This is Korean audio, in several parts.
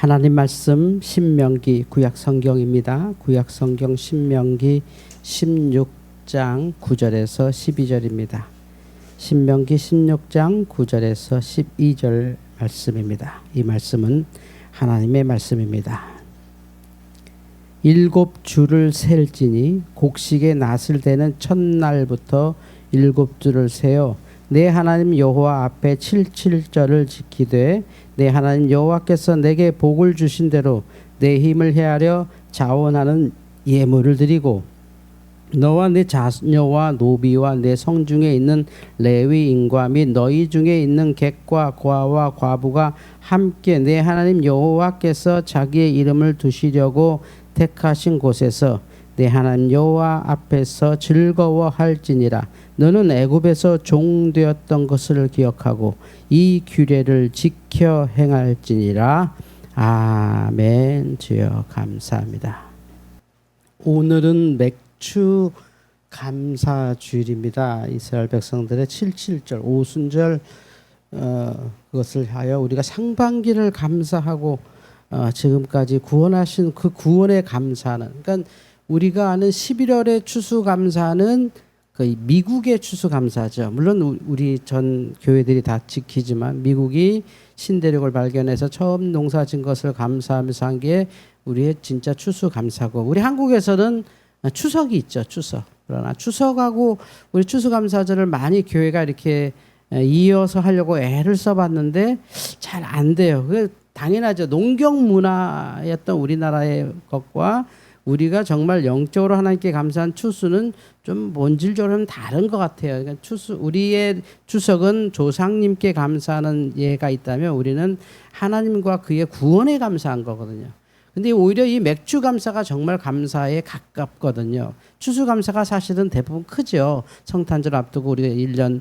하나님 말씀 신명기 구약성경입니다. 구약성경 신명기 16장 9절에서 12절입니다. 신명기 16장 9절에서 12절 말씀입니다. 이 말씀은 하나님의 말씀입니다. 7주를 셀지니 곡식의 낫을 대는 첫날부터 7주를 세어 내 하나님 여호와 앞에 77절을 지키되 내 하나님 여호와께서 내게 복을 주신 대로 내 힘을 헤아려 자원하는 예물을 드리고 너와 내 자녀와 노비와 내 성중에 있는 레위인과 및 너희 중에 있는 객과 고아와 과부가 함께 내 하나님 여호와께서 자기의 이름을 두시려고 택하신 곳에서 내 하나님 여호와 앞에서 즐거워할지니라. 너는 애굽에서 종되었던 것을 기억하고 이 규례를 지켜 행할지니라. 아멘. 주여 감사합니다. 오늘은 맥주 감사 주일입니다. 이스라엘 백성들의 77절 오순절 그것을 하여 우리가 상반기를 감사하고 지금까지 구원하신 그 구원에 감사하는, 그러니까 우리가 아는 11월의 추수감사는 그 미국의 추수감사죠. 물론 우리 전 교회들이 다 지키지만 미국이 신대륙을 발견해서 처음 농사 진 것을 감사하면서 한 게 우리의 진짜 추수감사고, 우리 한국에서는 추석이 있죠. 추석. 그러나 추석하고 우리 추수감사절을 많이 교회가 이렇게 이어서 하려고 애를 써봤는데 잘 안 돼요. 그 당연하죠. 농경 문화였던 우리나라의 것과 우리가 정말 영적으로 하나님께 감사한 추수는 좀 본질적으로 는 다른 것 같아요. 그러니까 우리의 추석은 조상님께 감사하는 예가 있다면 우리는 하나님과 그의 구원에 감사한 거거든요. 근데 오히려 이 맥주 감사가 정말 감사에 가깝거든요. 추수 감사가 사실은 대부분 크죠. 성탄절 앞두고 우리가 1년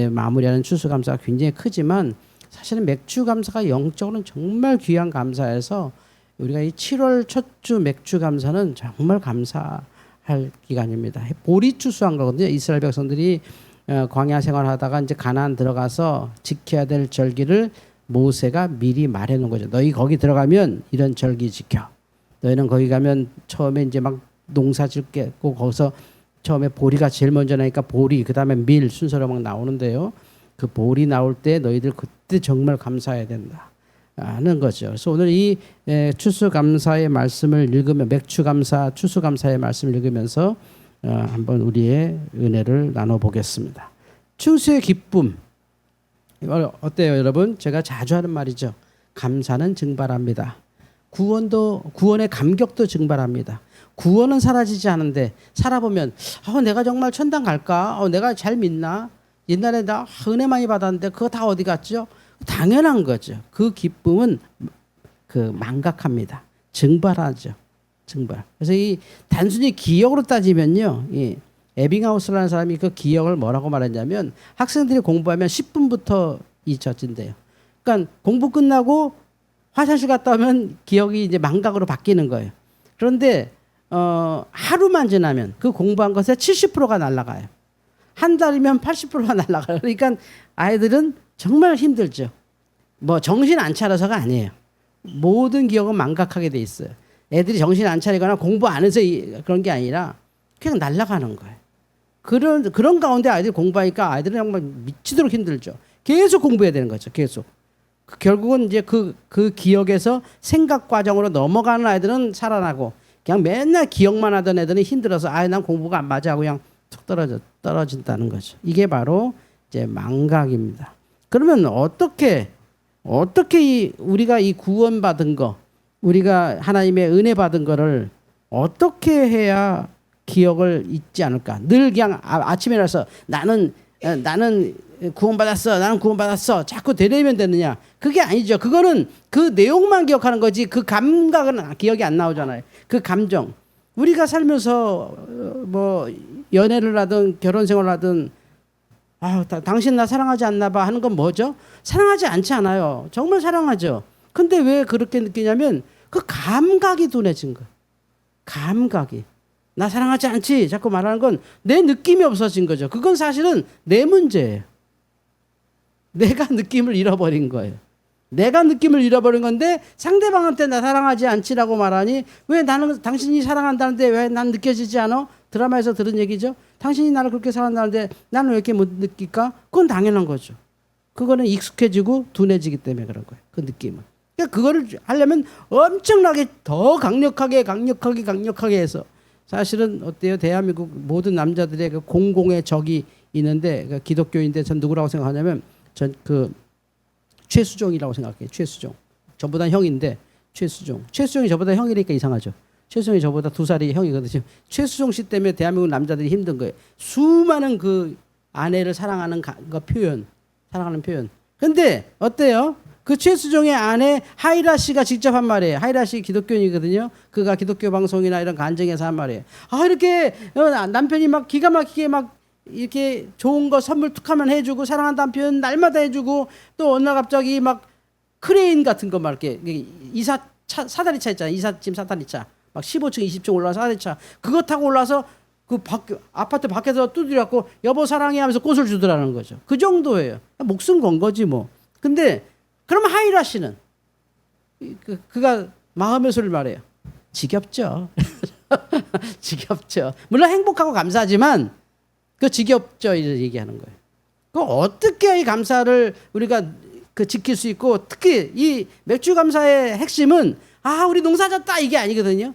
마무리하는 추수 감사가 굉장히 크지만 사실은 맥주 감사가 영적으로는 정말 귀한 감사여서 우리가 이 7월 첫 주 맥주 감사는 정말 감사할 기간입니다. 보리 추수한 거거든요. 이스라엘 백성들이 광야 생활하다가 이제 가나안 들어가서 지켜야 될 절기를 모세가 미리 말해놓은 거죠. 너희 거기 들어가면 이런 절기 지켜. 너희는 거기 가면 처음에 이제 막 농사 짓겠고 거기서 처음에 보리가 제일 먼저 나니까 보리, 그 다음에 밀 순서로 막 나오는데요. 그 보리 나올 때 너희들 그때 정말 감사해야 된다 하는 거죠. 그래서 오늘 이 추수감사의 말씀을 읽으면, 맥주감사, 추수감사의 말씀을 읽으면서 한번 우리의 은혜를 나눠보겠습니다. 추수의 기쁨 어때요, 여러분? 제가 자주 하는 말이죠. 감사는 증발합니다. 구원의 감격도 증발합니다. 구원은 사라지지 않은데 살아보면 내가 정말 천당 갈까? 내가 잘 믿나? 옛날에 나 은혜 많이 받았는데 그거 다 어디 갔죠? 당연한 거죠. 그 기쁨은 망각합니다. 증발하죠. 증발. 그래서 이 단순히 기억으로 따지면요, 이 에빙하우스라는 사람이 그 기억을 뭐라고 말했냐면 학생들이 공부하면 10분부터 잊혀진대요. 그러니까 공부 끝나고 화장실 갔다 오면 기억이 이제 망각으로 바뀌는 거예요. 그런데 하루만 지나면 그 공부한 것의 70%가 날아가요. 한 달이면 80%가 날아가요. 그러니까 아이들은 정말 힘들죠. 뭐 정신 안 차려서가 아니에요. 모든 기억은 망각하게 돼 있어요. 애들이 정신 안 차리거나 공부 안 해서 그런 게 아니라 그냥 날아가는 거예요. 그런 가운데 아이들이 공부하니까 아이들은 정말 미치도록 힘들죠. 계속 공부해야 되는 거죠. 계속. 결국은 이제 그 기억에서 생각 과정으로 넘어가는 아이들은 살아나고, 그냥 맨날 기억만 하던 애들은 힘들어서 난 공부가 안 맞아 하고 그냥 툭 떨어진다는 거죠. 이게 바로 이제 망각입니다. 그러면 어떻게 우리가 이 구원받은 거, 우리가 하나님의 은혜 받은 거를 어떻게 해야 기억을 잊지 않을까? 늘 그냥 아침에 일어나서 나는 구원받았어, 나는 구원받았어, 자꾸 되뇌면 되느냐? 그게 아니죠. 그거는 그 내용만 기억하는 거지 그 감각은 기억이 안 나오잖아요. 그 감정. 우리가 살면서 뭐 연애를 하든 결혼 생활을 하든 당신 나 사랑하지 않나 봐 하는 건 뭐죠? 사랑하지 않지 않아요. 정말 사랑하죠. 근데 왜 그렇게 느끼냐면 그 감각이 둔해진 거예요. 감각이. 나 사랑하지 않지 자꾸 말하는 건 내 느낌이 없어진 거죠. 그건 사실은 내 문제예요. 내가 느낌을 잃어버린 거예요. 내가 느낌을 잃어버린 건데 상대방한테 나 사랑하지 않지라고 말하니 왜 나는 당신이 사랑한다는데 왜 난 느껴지지 않아? 드라마에서 들은 얘기죠. 당신이 나를 그렇게 사랑한다는데 나는 왜 이렇게 못 느낄까? 그건 당연한 거죠. 그거는 익숙해지고 둔해지기 때문에 그런 거예요. 그 느낌은. 그러니까 그거를 하려면 엄청나게 더 강력하게 해서 사실은 어때요? 대한민국 모든 남자들의 그 공공의 적이 있는데 그 기독교인데 전 누구라고 생각하냐면 전 그 최수종이라고 생각해요. 최수종. 저보다 형인데 최수종이 저보다 형이니까 이상하죠. 최수종이 저보다 2살이 형이거든요. 최수종 씨 때문에 대한민국 남자들이 힘든 거예요. 수많은 그 아내를 사랑하는 사랑하는 표현. 근데 어때요? 그 최수종의 아내 하이라 씨가 직접 한 말이에요. 하이라 씨 기독교인이거든요. 그가 기독교 방송이나 이런 간증에서 한 말이에요. 이렇게 남편이 막 기가 막히게 막 이렇게 좋은 거 선물 툭 하면 해주고 사랑한다는 표현 날마다 해주고 또 어느 날 갑자기 막 크레인 같은 거 막 이렇게 사다리차 있잖아요. 이삿짐 사다리차 막 15층 20층 올라서 사다리차 그거 타고 올라서 그 아파트 밖에서 두드려갖고 여보 사랑해 하면서 꽃을 주더라는 거죠. 그 정도예요. 목숨 건 거지 뭐. 근데 그러면 하이라 씨는 그가 마음의 소리를 말해요. 지겹죠. 지겹죠. 물론 행복하고 감사하지만 그 지겹죠. 이렇게 얘기하는 거예요. 그 어떻게 이 감사를 우리가 그 지킬 수 있고 특히 이 맥주 감사의 핵심은 우리 농사 졌다 이게 아니거든요.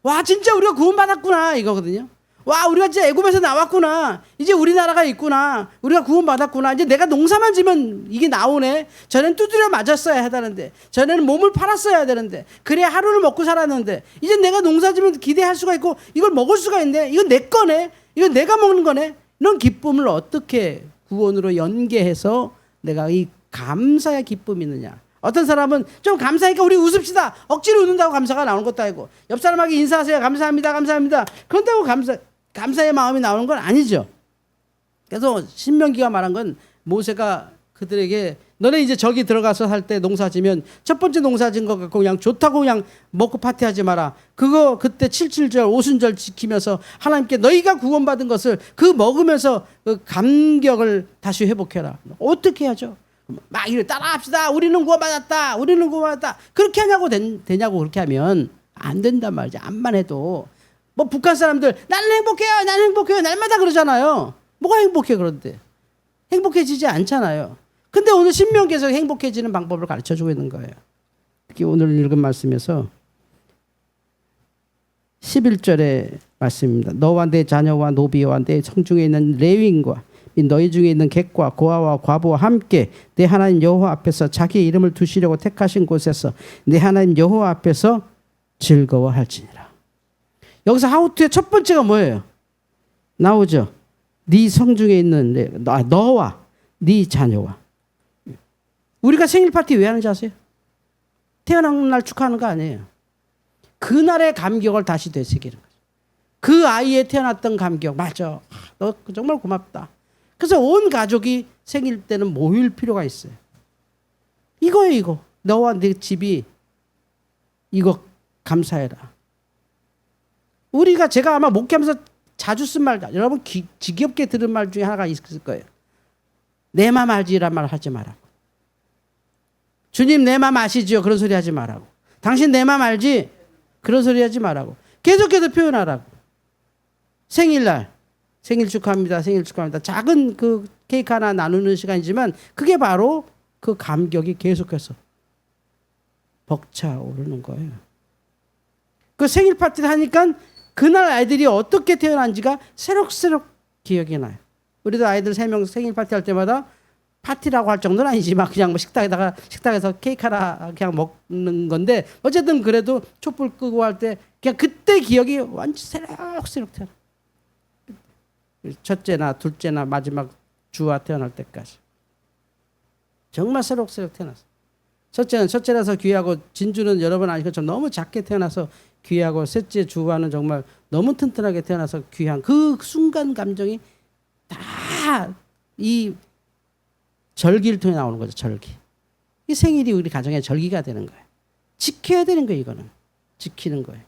와 진짜 우리가 구원받았구나 이거거든요. 와 우리가 진짜 애굽에서 나왔구나. 이제 우리나라가 있구나. 우리가 구원받았구나. 이제 내가 농사만 지면 이게 나오네. 전에는 두드려 맞았어야 하다는데 전에는 몸을 팔았어야 되는데 그래야 하루를 먹고 살았는데 이제 내가 농사 지면 기대할 수가 있고 이걸 먹을 수가 있네. 이건 내 거네. 이건 내가 먹는 거네. 이런 기쁨을 어떻게 구원으로 연계해서 내가 이 감사의 기쁨이 있느냐. 어떤 사람은 좀 감사하니까 우리 웃읍시다. 억지로 웃는다고 감사가 나오는 것도 아니고 옆 사람에게 인사하세요. 감사합니다. 그런다고 감사의 마음이 나오는 건 아니죠. 그래서 신명기가 말한 건 모세가 그들에게 너네 이제 저기 들어가서 살 때 농사 지면 첫 번째 농사 진 거 갖고 그냥 좋다고 그냥 먹고 파티하지 마라. 그거 그때 77절 오순절 지키면서 하나님께 너희가 구원받은 것을 그 먹으면서 그 감격을 다시 회복해라. 어떻게 하죠? 막 이래 따라합시다. 우리는 구원받았다. 그렇게 하냐고 되냐고 그렇게 하면 안 된단 말이죠. 암만 해도 뭐 북한 사람들 나는 행복해요. 날마다 그러잖아요. 뭐가 행복해 그런데 행복해지지 않잖아요. 근데 오늘 신명기에서 행복해지는 방법을 가르쳐주고 있는 거예요. 특히 오늘 읽은 말씀에서 11절의 말씀입니다. 너와 내 자녀와 노비와 내 성중에 있는 레위인과 너희 중에 있는 객과 고아와 과부와 함께 내 하나님 여호와 앞에서 자기 이름을 두시려고 택하신 곳에서 내 하나님 여호와 앞에서 즐거워할지니라. 여기서 하우투의 첫 번째가 뭐예요? 나오죠. 네 성중에 있는 너와 네 자녀와. 우리가 생일 파티 왜 하는지 아세요? 태어난 날 축하하는 거 아니에요. 그날의 감격을 다시 되새기는 거죠. 그 아이의 태어났던 감격. 맞아. 너 정말 고맙다. 그래서 온 가족이 생일 때는 모일 필요가 있어요. 이거예요, 이거. 너와 네 집이 이거 감사해라. 제가 아마 목회하면서 자주 쓴 말, 여러분 지겹게 들은 말 중에 하나가 있을 거예요. 내 맘 알지란 말 하지 말라고. 주님 내 맘 아시지요? 그런 소리 하지 말라고. 당신 내 맘 알지? 그런 소리 하지 말라고. 계속해서 표현하라고. 생일날 생일 축하합니다. 작은 그 케이크 하나 나누는 시간이지만 그게 바로 그 감격이 계속해서 벅차오르는 거예요. 그 생일 파티를 하니까 그날 아이들이 어떻게 태어난지가 새록새록 기억이 나요. 우리도 아이들 3명 생일 파티 할 때마다 파티라고 할 정도는 아니지만 그냥 뭐 식당에서 케이크 하나 그냥 먹는 건데 어쨌든 그래도 촛불 끄고 할 때 그냥 그때 기억이 완전 새록새록 태어나. 첫째나 둘째나 마지막 주와 태어날 때까지 정말 새록새록 태어났어. 첫째는 첫째라서 귀하고 진주는 여러분 아니고 좀 너무 작게 태어나서 귀하고 셋째 주와는 정말 너무 튼튼하게 태어나서 귀한 그 순간 감정이 다 이 절기를 통해 나오는 거죠. 절기. 이 생일이 우리 가정의 절기가 되는 거예요. 지켜야 되는 거예요. 이거는 지키는 거예요.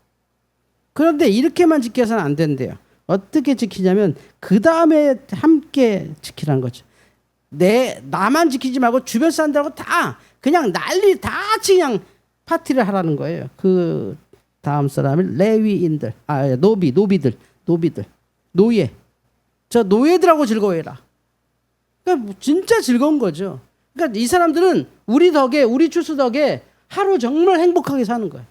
그런데 이렇게만 지켜서는 안 된대요. 어떻게 지키냐면 그 다음에 함께 지키라는 거죠. 나만 지키지 말고 주변 사람들하고 다 그냥 난리 다 같이 그냥 파티를 하라는 거예요. 그 다음 사람이 레위인들, 노비들, 노예. 저 노예들하고 즐거워해라. 그러니까 진짜 즐거운 거죠. 그러니까 이 사람들은 우리 덕에, 우리 추수 덕에 하루 정말 행복하게 사는 거예요.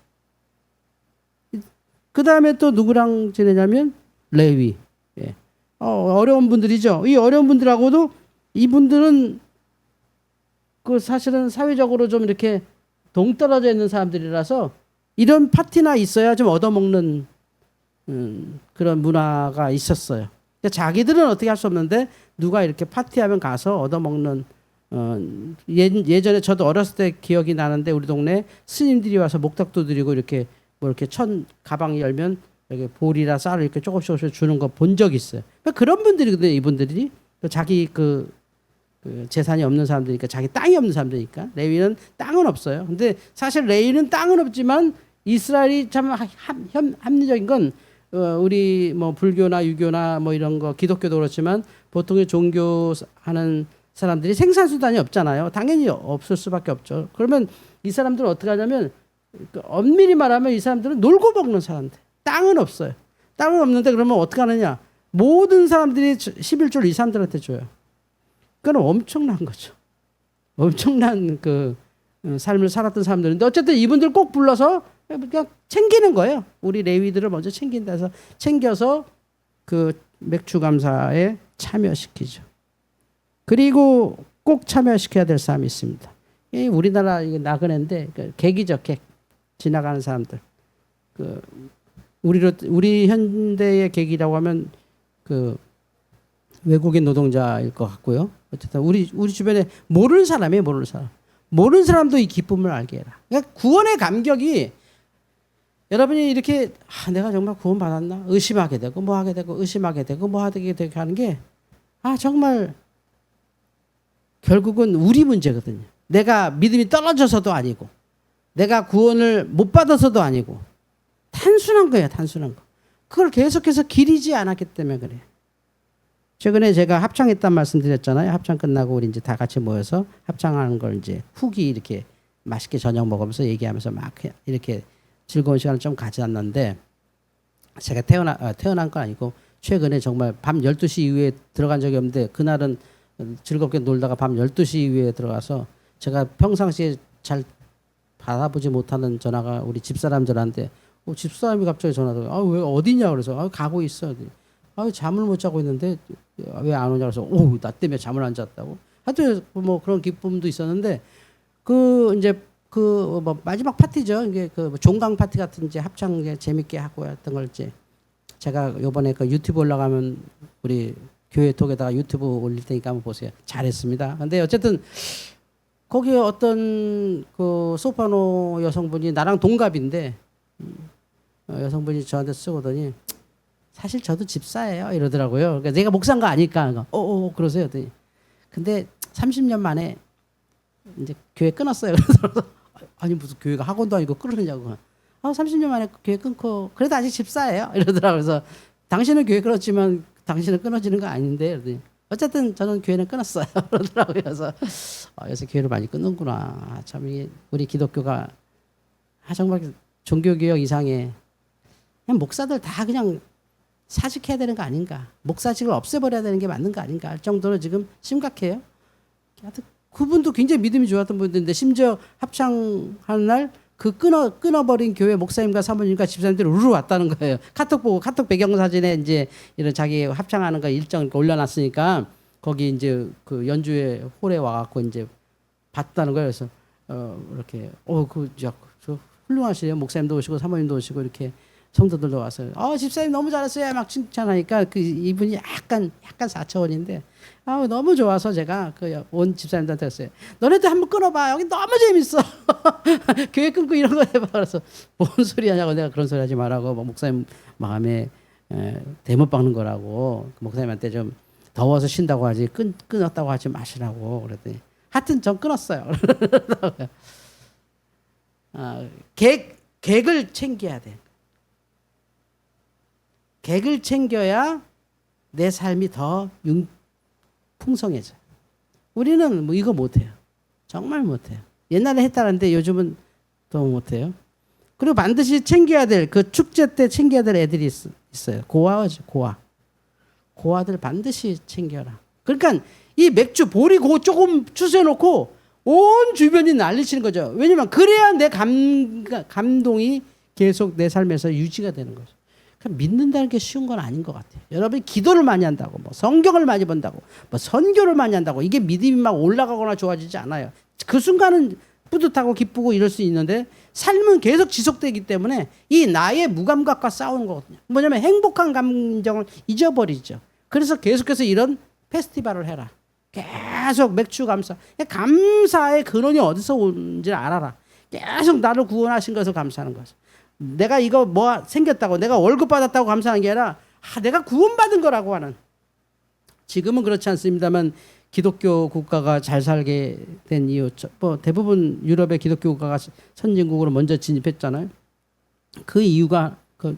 그 다음에 또 누구랑 지내냐면 레위. 예. 어려운 분들이죠. 이 어려운 분들하고도 이분들은 그 사실은 사회적으로 좀 이렇게 동떨어져 있는 사람들이라서 이런 파티나 있어야 좀 얻어먹는 그런 문화가 있었어요. 자기들은 어떻게 할 수 없는데 누가 이렇게 파티하면 가서 얻어먹는 예전에 저도 어렸을 때 기억이 나는데 우리 동네 스님들이 와서 목탁도 드리고 이렇게 뭐 이렇게 가방 열면 이렇게 볼이나 쌀을 이렇게 조금씩 주는 거 본 적 있어요. 그런 분들이거든요. 이분들이 자기 그 재산이 없는 사람들이니까 자기 땅이 없는 사람들이니까 레위는 땅은 없어요. 근데 사실 레위는 땅은 없지만 이스라엘이 참 합리적인 건 우리 뭐 불교나 유교나 뭐 이런 거 기독교도 그렇지만 보통의 종교 하는 사람들이 생산수단이 없잖아요. 당연히 없을 수밖에 없죠. 그러면 이 사람들은 어떻게 하냐면 엄밀히 말하면 이 사람들은 놀고 먹는 사람들. 땅은 없어요. 땅은 없는데 그러면 어떻게 하느냐. 모든 사람들이 11조를 이 사람들한테 줘요. 그건 엄청난 거죠. 엄청난 그 삶을 살았던 사람들인데 어쨌든 이분들 꼭 불러서 그냥 챙기는 거예요. 우리 레위들을 먼저 챙긴다 해서 챙겨서 그 맥주 감사에 참여시키죠. 그리고 꼭 참여시켜야 될 사람이 있습니다. 이 우리나라 나그네인데 객이죠, 객. 지나가는 사람들. 우리 현대의 객이라고 하면 그 외국인 노동자일 것 같고요. 어쨌든 우리 주변에 모르는 사람이에요, 모르는 사람. 모르는 사람도 이 기쁨을 알게 해라. 그러니까 구원의 감격이 여러분이 이렇게 내가 정말 구원 받았나 의심하게 되고 뭐 하게 되고 의심하게 되고 뭐 하게 되고 하는 게 정말 결국은 우리 문제거든요. 내가 믿음이 떨어져서도 아니고 내가 구원을 못 받아서도 아니고 단순한 거예요. 단순한 거. 그걸 계속해서 기리지 않았기 때문에 그래요. 최근에 제가 합창했단 말씀드렸잖아요. 합창 끝나고 우리 이제 다 같이 모여서 합창하는 걸 이제 후기 이렇게 맛있게 저녁 먹으면서 얘기하면서 막 이렇게 즐거운 시간을 좀 가졌는데 제가 태어난 건 아니고 최근에 정말 밤 12시 이후에 들어간 적이 없는데 그날은 즐겁게 놀다가 밤 12시 이후에 들어가서 제가 평상시에 잘 받아보지 못하는 전화가 우리 집사람 전화인데 집사람이 갑자기 전화가 왜 어디냐 그래서 가고 있어. 잠을 못 자고 있는데 왜 안 오냐 그래서 나 때문에 잠을 안 잤다고. 하여튼 뭐 그런 기쁨도 있었는데 이제 뭐 마지막 파티죠. 이게 종강 파티 같은 이제 합창 이제 재밌게 하고 했던 걸 이제 제가 요번에 유튜브 올라가면 우리 교회 톡에다가 유튜브 올릴 테니까 한번 보세요. 잘했습니다. 근데 어쨌든 거기에 어떤 소파노 여성분이 나랑 동갑인데 여성분이 저한테 쓰고더니 사실 저도 집사예요 이러더라고요. 그러니까 내가 목사인 거 아니까 그러세요. 그랬더니 근데 30년 만에 이제 교회 끊었어요. 그래서 아니 무슨 교회가 학원도 아니고 끊으냐고. 30년 만에 교회 끊고 그래도 아직 집사예요 이러더라고요. 그래서 당신은 교회 끊었지만 당신은 끊어지는 거 아닌데 그러더니 어쨌든 저는 교회는 끊었어요 그러더라고요. 그래서 요새 교회를 많이 끊는구나. 참 우리 기독교가 정말 종교개혁 이상의 그냥 목사들 다 그냥 사직해야 되는 거 아닌가. 목사직을 없애버려야 되는 게 맞는 거 아닌가 할 정도로 지금 심각해요. 하여튼 그분도 굉장히 믿음이 좋았던 분인데 심지어 합창하는 날 끊어버린 교회 목사님과 사모님과 집사님들이 우르르 왔다는 거예요. 카톡 보고 카톡 배경사진에 이제 이런 자기 합창하는 거 일정 올려놨으니까 거기 이제 그 연주회 홀에 와갖고 이제 봤다는 거예요. 그래서 이렇게 저 훌륭하시네요. 목사님도 오시고 사모님도 오시고 이렇게 성도들도 와서 집사님 너무 잘했어요 막 칭찬하니까 이분이 약간 4차원인데 너무 좋아서 제가 온 집사님들한테 했어요. 너네들 한번 끊어봐. 여기 너무 재밌어. 교회 끊고 이런 거 해봐. 그래서 뭔 소리 하냐고 내가 그런 소리 하지 말라고 목사님 마음에 대못 박는 거라고 목사님한테 좀 더워서 쉰다고 하지 끊었다고 하지 마시라고 그랬더니 하여튼 전 끊었어요. 객을 챙겨야 돼. 객을 챙겨야 내 삶이 더 풍성해져요. 우리는 뭐 이거 못해요. 정말 못해요. 옛날에 했다는데 요즘은 더 못해요. 그리고 반드시 챙겨야 될 그 축제 때 챙겨야 될 애들이 있어요. 고아죠, 고아. 고아들 반드시 챙겨라. 그러니까 이 맥주 보리고 조금 추세놓고 온 주변이 난리치는 거죠. 왜냐면 그래야 내 감동이 계속 내 삶에서 유지가 되는 거죠. 그러니까 믿는다는 게 쉬운 건 아닌 것 같아요. 여러분이 기도를 많이 한다고, 뭐 성경을 많이 본다고, 뭐 선교를 많이 한다고 이게 믿음이 막 올라가거나 좋아지지 않아요. 그 순간은 뿌듯하고 기쁘고 이럴 수 있는데 삶은 계속 지속되기 때문에 이 나의 무감각과 싸우는 거거든요. 뭐냐면 행복한 감정을 잊어버리죠. 그래서 계속해서 이런 페스티벌을 해라. 계속 맥주 감사. 감사의 근원이 어디서 오는지 알아라. 계속 나를 구원하신 것을 감사하는 거죠. 내가 이거 뭐 생겼다고, 내가 월급 받았다고 감사하는 게 아니라 내가 구원받은 거라고 하는. 지금은 그렇지 않습니다만 기독교 국가가 잘 살게 된 이유, 뭐 대부분 유럽의 기독교 국가가 선진국으로 먼저 진입했잖아요. 그 이유가 그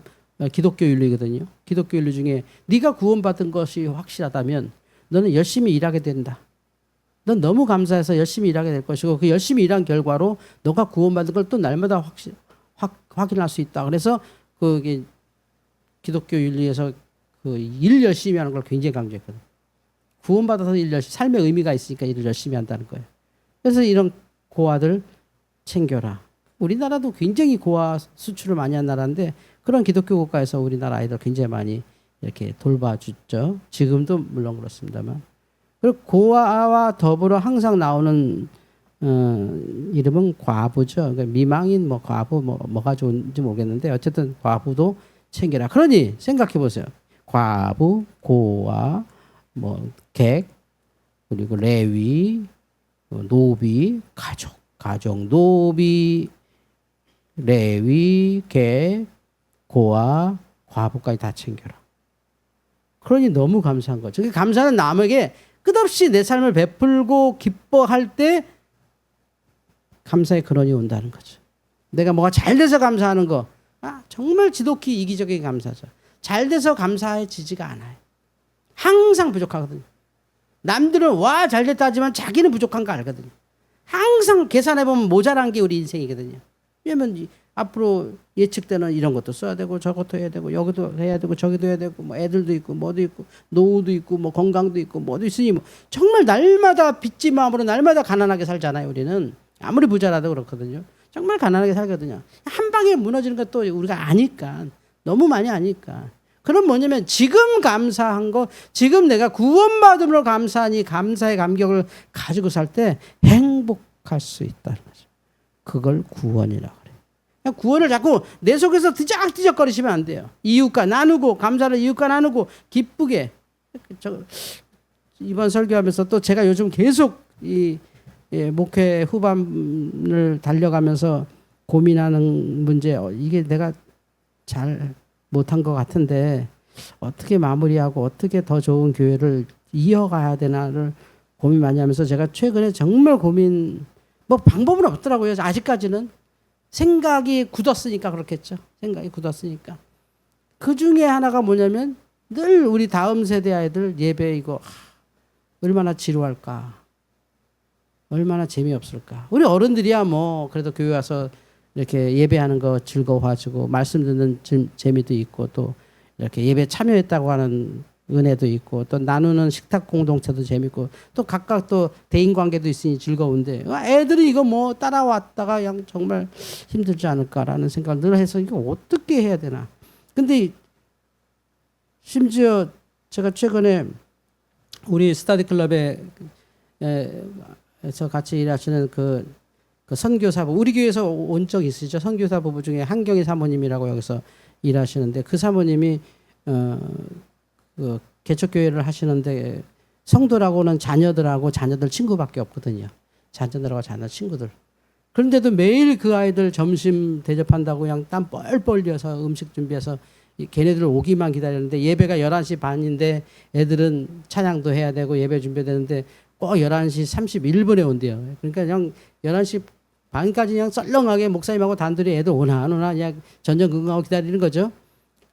기독교 윤리거든요. 기독교 윤리 중에 네가 구원받은 것이 확실하다면 너는 열심히 일하게 된다. 넌 너무 감사해서 열심히 일하게 될 것이고 그 열심히 일한 결과로 너가 구원받은 걸 또 날마다 확인할 수 있다. 그래서 그 기독교 윤리에서 그 일 열심히 하는 걸 굉장히 강조했거든요. 구원받아서 일 열심히, 삶의 의미가 있으니까 일을 열심히 한다는 거예요. 그래서 이런 고아들 챙겨라. 우리나라도 굉장히 고아 수출을 많이 한 나라인데 그런 기독교 국가에서 우리나라 아이들 굉장히 많이 이렇게 돌봐주죠. 지금도 물론 그렇습니다만. 그리고 고아와 더불어 항상 나오는 이름은 과부죠. 그러니까 미망인 뭐 과부 뭐가 좋은지 모르겠는데 어쨌든 과부도 챙겨라. 그러니 생각해 보세요. 과부, 고아, 뭐 객, 그리고 레위, 노비, 가족, 노비, 레위, 객, 고아, 과부까지 다 챙겨라. 그러니 너무 감사한 거죠. 감사는 남에게 끝없이 내 삶을 베풀고 기뻐할 때 감사의 근원이 온다는 거죠. 내가 뭐가 잘 돼서 감사하는 거, 정말 지독히 이기적인 감사죠. 잘 돼서 감사해지지가 않아요. 항상 부족하거든요. 남들은 와 잘 됐다 하지만 자기는 부족한 거 알거든요. 항상 계산해보면 모자란 게 우리 인생이거든요. 왜냐면 앞으로 예측되는 이런 것도 써야 되고 저것도 해야 되고 여기도 해야 되고 저기도 해야 되고 뭐 애들도 있고 뭐도 있고 노후도 있고 뭐 건강도 있고 뭐도 있으니 뭐 정말 날마다 빚진 마음으로 날마다 가난하게 살잖아요. 우리는 아무리 부자라도 그렇거든요. 정말 가난하게 살거든요. 한 방에 무너지는 것도 우리가 아니까, 너무 많이 아니까. 그럼 뭐냐면 지금 감사한 거, 지금 내가 구원받음으로 감사하니 감사의 감격을 가지고 살 때 행복할 수 있다는 거죠. 그걸 구원이라고 그래요. 구원을 자꾸 내 속에서 뒤적뒤적거리시면 안 돼요. 이웃과 나누고, 감사를 이웃과 나누고 기쁘게. 이번 설교하면서 또 제가 요즘 계속 이 목회 후반을 달려가면서 고민하는 문제, 이게 내가 잘 못한 것 같은데 어떻게 마무리하고 어떻게 더 좋은 교회를 이어가야 되나를 고민 많이 하면서 제가 최근에 정말 뭐 방법은 없더라고요. 아직까지는 생각이 굳었으니까 그렇겠죠. 생각이 굳었으니까. 그 중에 하나가 뭐냐면 늘 우리 다음 세대 아이들 예배 이거 얼마나 지루할까, 얼마나 재미없을까. 우리 어른들이야 뭐 그래도 교회 와서 이렇게 예배하는 거 즐거워하시고 말씀 듣는 재미도 있고 또 이렇게 예배 참여했다고 하는 은혜도 있고 또 나누는 식탁 공동체도 재밌고 또 각각 또 대인관계도 있으니 즐거운데 애들이 이거 뭐 따라왔다가 그냥 정말 힘들지 않을까라는 생각을 늘 해서 이거 어떻게 해야 되나. 근데 심지어 제가 최근에 우리 스터디 클럽에서 같이 일하시는 그 선교사부, 우리 교회에서 온 적 있으시죠? 선교사부부 중에 한경희 사모님이라고 여기서 일하시는데 그 사모님이 그 개척교회를 하시는데 성도라고는 자녀들 친구밖에 없거든요. 자녀들하고 자녀 친구들. 그런데도 매일 그 아이들 점심 대접한다고 그냥 땀 뻘뻘 흘려서 음식 준비해서 걔네들 오기만 기다렸는데 예배가 11시 반인데 애들은 찬양도 해야 되고 예배 준비되는데 꼭 11시 31분에 온대요. 그러니까 그냥 11시 반까지 그냥 썰렁하게 목사님하고 단둘이 애들 오나 안 오나 그냥 전전긍긍하고 기다리는 거죠.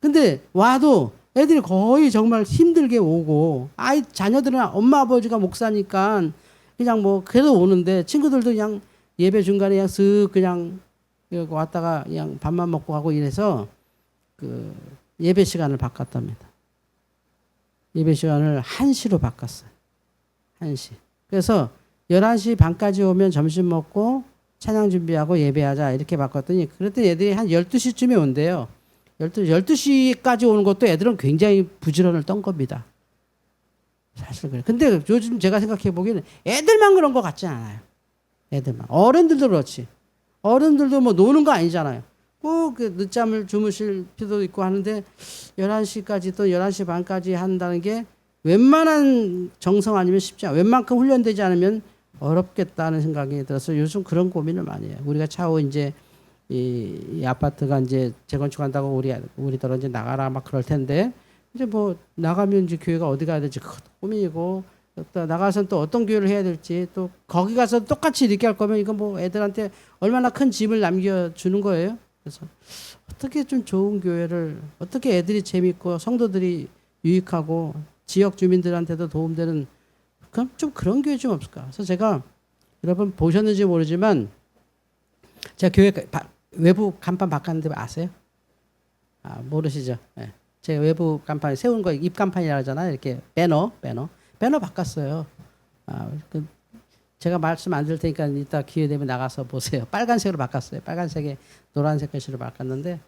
근데 와도 애들이 거의 정말 힘들게 오고 자녀들은 엄마 아버지가 목사니까 그냥 뭐 그래도 오는데 친구들도 그냥 예배 중간에 그냥 쓱 그냥 여기 왔다가 그냥 밥만 먹고 가고 이래서 그 예배 시간을 바꿨답니다. 예배 시간을 1시로 바꿨어요. 1시. 그래서 11시 반까지 오면 점심 먹고 찬양 준비하고 예배하자 이렇게 바꿨더니 그랬더니 애들이 한 12시쯤에 온대요. 12시까지 오는 것도 애들은 굉장히 부지런을 떤 겁니다. 사실 그래. 근데 요즘 제가 생각해 보기에는 애들만 그런 것 같지 않아요. 애들만. 어른들도 그렇지. 어른들도 뭐 노는 거 아니잖아요. 꼭 그 늦잠을 주무실 필요도 있고 하는데 11시까지 또 11시 반까지 한다는 게 웬만한 정성 아니면 쉽지 않아요. 웬만큼 훈련되지 않으면 어렵겠다는 생각이 들어서 요즘 그런 고민을 많이 해요. 우리가 차후 이제 이 아파트가 이제 재건축한다고 우리들 이제 나가라 막 그럴 텐데 이제 뭐 나가면 이제 교회가 어디 가야 될지 그것도 고민이고 또 나가서는 또 어떤 교회를 해야 될지 또 거기 가서 똑같이 이렇게 할 거면 이거 뭐 애들한테 얼마나 큰 짐을 남겨주는 거예요. 그래서 어떻게 좀 좋은 교회를 어떻게 애들이 재밌고 성도들이 유익하고 지역 주민들한테도 도움되는 그럼 좀 그런 교회 좀 없을까? 그래서 제가 여러분 보셨는지 모르지만 제가 교회 외부 간판 바꿨는데 아세요? 아 모르시죠? 네. 제가 외부 간판 세운 거 입간판이라고 하잖아요. 이렇게 배너 바꿨어요. 아, 제가 말씀 안 드릴 테니까 이따 기회 되면 나가서 보세요. 빨간색으로 바꿨어요. 빨간색에 노란색 글씨로 바꿨는데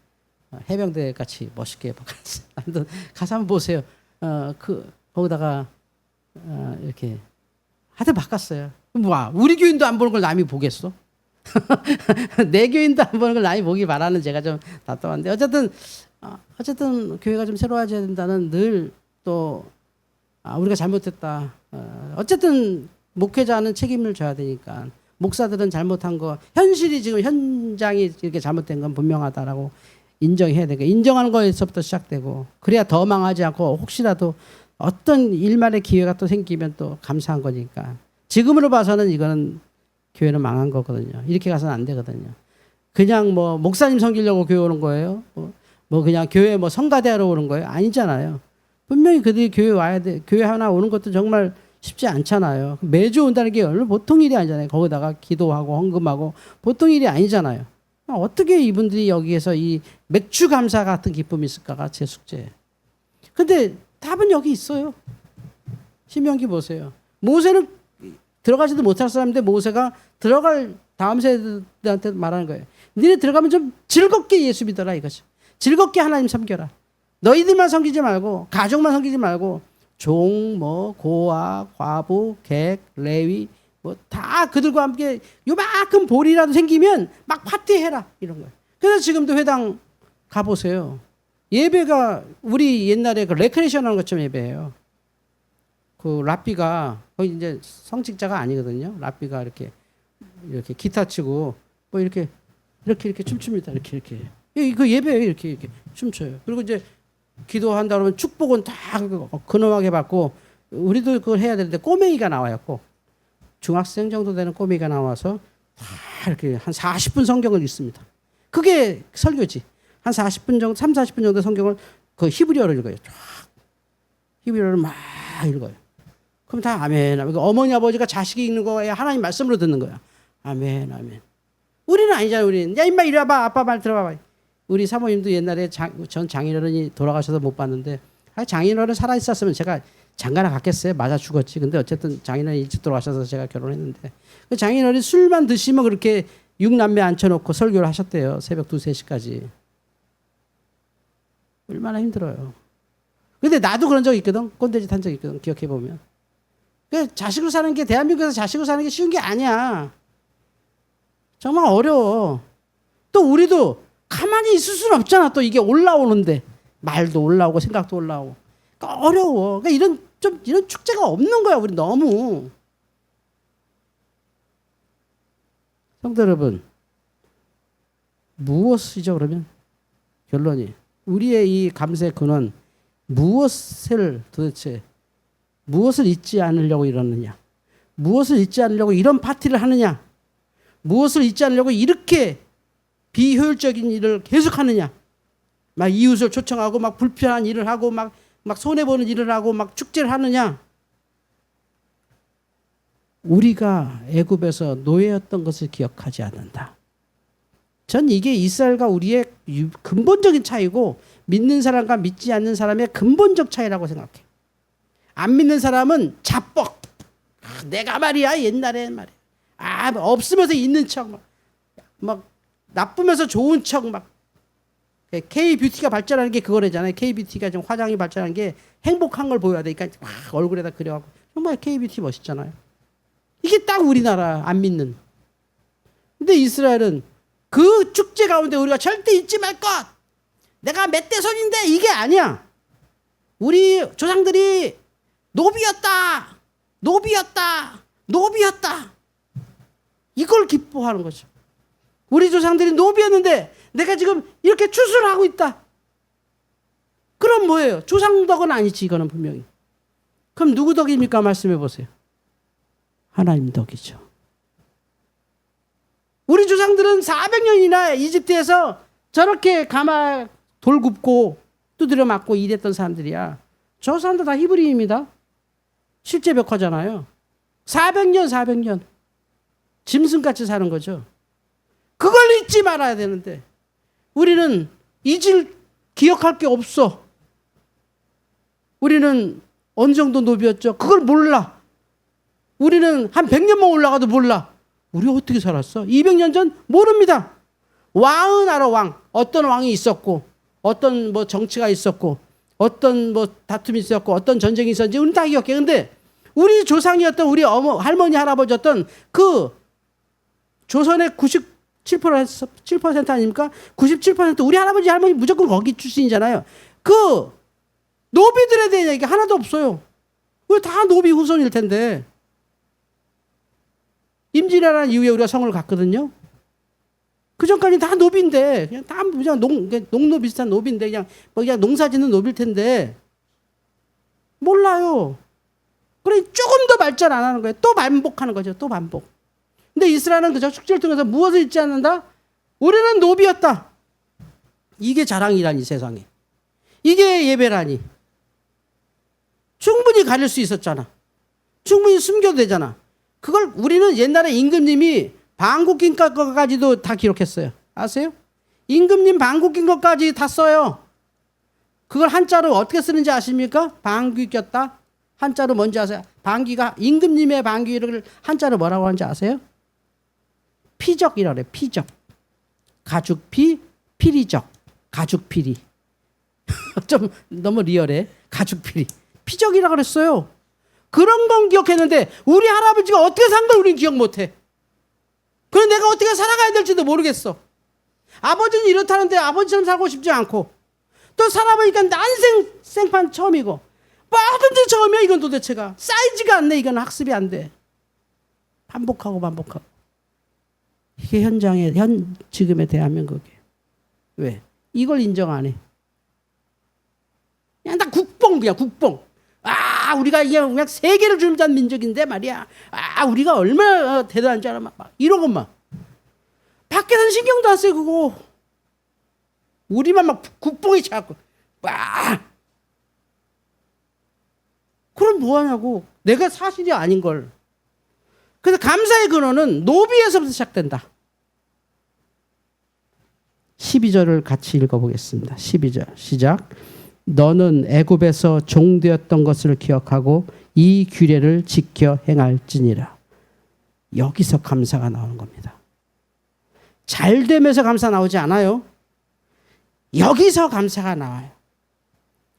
해병대 같이 멋있게 바꿨어요. 아무튼 가서 한번 보세요. 거기다가 이렇게 하여튼 바꿨어요. 와, 우리 교인도 안 보는 걸 남이 보겠어? 내 교인도 안 보는 걸 남이 보기 바라는 제가 좀 답답한데 어쨌든 교회가 좀 새로워져야 된다는 늘 또 우리가 잘못했다. 어쨌든 목회자는 책임을 져야 되니까 목사들은 잘못한 거 현실이 지금 현장이 이렇게 잘못된 건 분명하다라고 인정해야 되니까 인정하는 거에서부터 시작되고 그래야 더 망하지 않고 혹시라도 어떤 일말의 기회가 또 생기면 또 감사한 거니까 지금으로 봐서는 이거는 교회는 망한 거거든요. 이렇게 가서는 안 되거든요. 그냥 뭐 목사님 섬기려고 교회 오는 거예요. 뭐 그냥 교회 뭐 성가대하러 오는 거예요. 아니잖아요. 분명히 그들이 교회 와야 돼. 교회 하나 오는 것도 정말 쉽지 않잖아요. 매주 온다는 게 얼마나 보통 일이 아니잖아요. 거기다가 기도하고 헌금하고 보통 일이 아니잖아요. 어떻게 이분들이 여기에서 이 맥주 감사 같은 기쁨이 있을까가 제 숙제예요. 근데 답은 여기 있어요. 신명기 보세요. 모세는 들어가지도 못할 사람인데 모세가 들어갈 다음 세대한테 말하는 거예요. 니네 들어가면 좀 즐겁게 예수 믿어라 이거죠. 즐겁게 하나님 섬겨라. 너희들만 섬기지 말고 가족만 섬기지 말고 종, 뭐 고아, 과부, 객, 레위 뭐 다 그들과 함께 요만큼 볼이라도 생기면 막 파티해라 이런 거예요. 그래서 지금도 회당 가보세요. 예배가 우리 옛날에 그 레크레이션 하는 것처럼 예배해요. 그 랍비가 거의 이제 성직자가 아니거든요. 랍비가 이렇게 기타 치고 뭐 이렇게 춤춥니다. 이렇게 그 예배예요. 이렇게 춤춰요. 그리고 이제 기도한다 그러면 축복은 다 근엄하게 받고 우리도 그걸 해야 되는데 꼬맹이가 나와요. 꼭 중학생 정도 되는 꼬맹이가 나와서 다 이렇게 한 40분 성경을 읽습니다. 그게 설교지. 한 40분 정도, 3, 40분 정도 성경을 그 히브리어로 읽어요. 쫙 히브리어를 막 읽어요. 그럼 다 아멘. 어머니 아버지가 자식이 읽는 거야 하나님 말씀으로 듣는 거야. 아멘, 아멘. 우리는 아니잖아요. 우리는 야 임마 이리 와봐. 아빠 말 들어봐봐. 우리 사모님도 옛날에 전 장인어른이 돌아가셔서 못 봤는데 장인어른 살아 있었으면 제가 장가나 갔겠어요. 맞아 죽었지. 근데 어쨌든 장인어른이 일찍 돌아가셔서 제가 결혼했는데 그 장인어른이 술만 드시면 그렇게 6남매 앉혀놓고 설교를 하셨대요. 새벽 2, 3시까지. 얼마나 힘들어요. 근데 나도 그런 적 있거든. 꼰대짓 한 적 있거든. 기억해보면. 자식으로 사는 게 대한민국에서 자식으로 사는 게 쉬운 게 아니야. 정말 어려워. 또 우리도 가만히 있을 수는 없잖아. 또 이게 올라오는데 말도 올라오고 생각도 올라오고 그러니까 어려워. 그러니까 이런 축제가 없는 거야. 우리 너무. 성도 여러분, 무엇이죠 그러면? 결론이 우리의 이 감사의 근원 무엇을 도대체 무엇을 잊지 않으려고 이러느냐? 무엇을 잊지 않으려고 이런 파티를 하느냐? 무엇을 잊지 않으려고 이렇게 비효율적인 일을 계속하느냐? 막 이웃을 초청하고 막 불편한 일을 하고 막 손해보는 일을 하고 막 축제를 하느냐? 우리가 애굽에서 노예였던 것을 기억하지 않는다. 전 이게 이스라엘과 우리의 근본적인 차이고 믿는 사람과 믿지 않는 사람의 근본적 차이라고 생각해요. 안 믿는 사람은 자뻑. 내가 말이야 옛날에 말이야. 없으면서 있는 척 막 나쁘면서 좋은 척 막. K-뷰티가 발전하는 게 그거래잖아요. K-뷰티가 좀 화장이 발전하는 게 행복한 걸 보여야 되니까 막 얼굴에다 그려갖고 정말 K-뷰티 멋있잖아요. 이게 딱 우리나라 안 믿는. 근데 이스라엘은 그 축제 가운데 우리가 절대 잊지 말 것. 내가 멧돼손인데 이게 아니야. 우리 조상들이 노비였다. 노비였다. 노비였다. 이걸 기뻐하는 거죠. 우리 조상들이 노비였는데 내가 지금 이렇게 추수를 하고 있다. 그럼 뭐예요? 조상 덕은 아니지 이거는 분명히. 그럼 누구 덕입니까? 말씀해 보세요. 하나님 덕이죠. 우리 조상들은 400년이나 이집트에서 저렇게 가마 돌 굽고 두드려 맞고 일했던 사람들이야. 저 사람들 다 히브리입니다. 실제 벽화잖아요. 400년. 짐승같이 사는 거죠. 그걸 잊지 말아야 되는데 우리는 잊을 기억할 게 없어. 우리는 어느 정도 노비였죠? 그걸 몰라. 우리는 한 100년만 올라가도 몰라. 우리 어떻게 살았어? 200년 전 모릅니다. 왕은 알아. 왕. 어떤 왕이 있었고 어떤 뭐 정치가 있었고 어떤 뭐 다툼이 있었고 어떤 전쟁이 있었는지 우리는 다 기억해. 근데 우리 조상이었던 우리 할머니 할아버지였던 그 조선의 7% 아닙니까? 97% 우리 할아버지 할머니 무조건 거기 출신이잖아요. 그 노비들에 대한 얘기 하나도 없어요. 우리 다 노비 후손일 텐데. 임진왜란 이후에 우리가 성을 갔거든요. 그 전까지 다 노비인데 그냥 다 그냥 농노 비슷한 노비인데 그냥 농사짓는 노비일 텐데 몰라요. 그래 조금 더 발전 안 하는 거예요. 또 반복하는 거죠. 또 반복. 근데 이스라엘은 그저 축제를 통해서 무엇을 잊지 않는다? 우리는 노비였다. 이게 자랑이라니 세상에. 이게 예배라니. 충분히 가릴 수 있었잖아. 충분히 숨겨도 되잖아. 그걸 우리는 옛날에 임금님이 방귀 낀 것까지도 다 기록했어요. 아세요? 임금님 방귀 낀 것까지 다 써요. 그걸 한자로 어떻게 쓰는지 아십니까? 방귀 꼈다. 한자로 뭔지 아세요? 방귀가 임금님의 방귀를 한자로 뭐라고 하는지 아세요? 피적이라고 그래요. 피적. 가죽피, 피리적. 가죽피리. 좀 너무 리얼해. 가죽피리. 피적이라고 그랬어요. 그런 건 기억했는데 우리 할아버지가 어떻게 산 걸 우리는 기억 못해. 그럼 내가 어떻게 살아가야 될지도 모르겠어. 아버지는 이렇다는데 아버지처럼 살고 싶지 않고 또 살아보니까 난 생판 처음이고 뭐든지 처음이야. 이건 도대체가 쌓이지가 않네. 이건 학습이 안 돼. 반복하고 이게 지금의 대한민국이에요. 왜? 이걸 인정 안 해. 그냥 다 국뽕. 우리가 그냥 세계를 주름잔 민족인데 말이야. 우리가 얼마나 대단한지 알아. 막 이런 것만. 밖에서는 신경도 안 써요, 그거. 우리만 막 국뽕이 차고. 그럼 뭐 하냐고. 내가 사실이 아닌 걸. 그래서 감사의 근원은 노비에서부터 시작된다. 12절을 같이 읽어보겠습니다. 12절 시작. 너는 애굽에서 종되었던 것을 기억하고 이 규례를 지켜 행할지니라. 여기서 감사가 나오는 겁니다. 잘 되면서 감사 나오지 않아요. 여기서 감사가 나와요.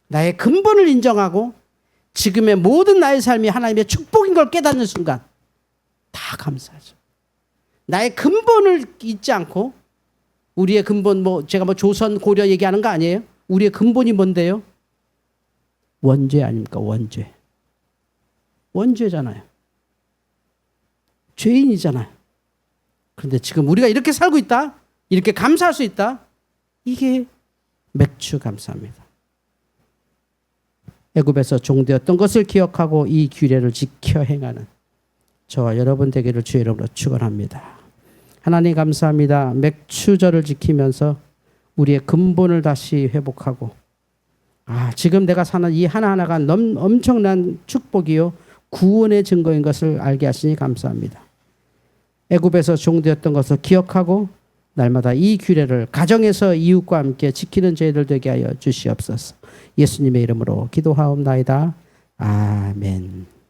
나의 근본을 인정하고 지금의 모든 나의 삶이 하나님의 축복인 걸 깨닫는 순간 다 감사하죠. 나의 근본을 잊지 않고 우리의 근본 제가 조선 고려 얘기하는 거 아니에요? 우리의 근본이 뭔데요? 원죄 아닙니까? 원죄. 원죄잖아요. 죄인이잖아요. 그런데 지금 우리가 이렇게 살고 있다. 이렇게 감사할 수 있다. 이게 맥주 감사입니다. 애굽에서 종되었던 것을 기억하고 이 규례를 지켜 행하는 저와 여러분 되기를 주의 이름으로 축원합니다. 하나님 감사합니다. 맥주절을 지키면서 우리의 근본을 다시 회복하고 지금 내가 사는 이 하나하나가 엄청난 축복이요 구원의 증거인 것을 알게 하시니 감사합니다. 애굽에서 종되었던 것을 기억하고 날마다 이 규례를 가정에서 이웃과 함께 지키는 저희들 되게 하여 주시옵소서. 예수님의 이름으로 기도하옵나이다. 아멘.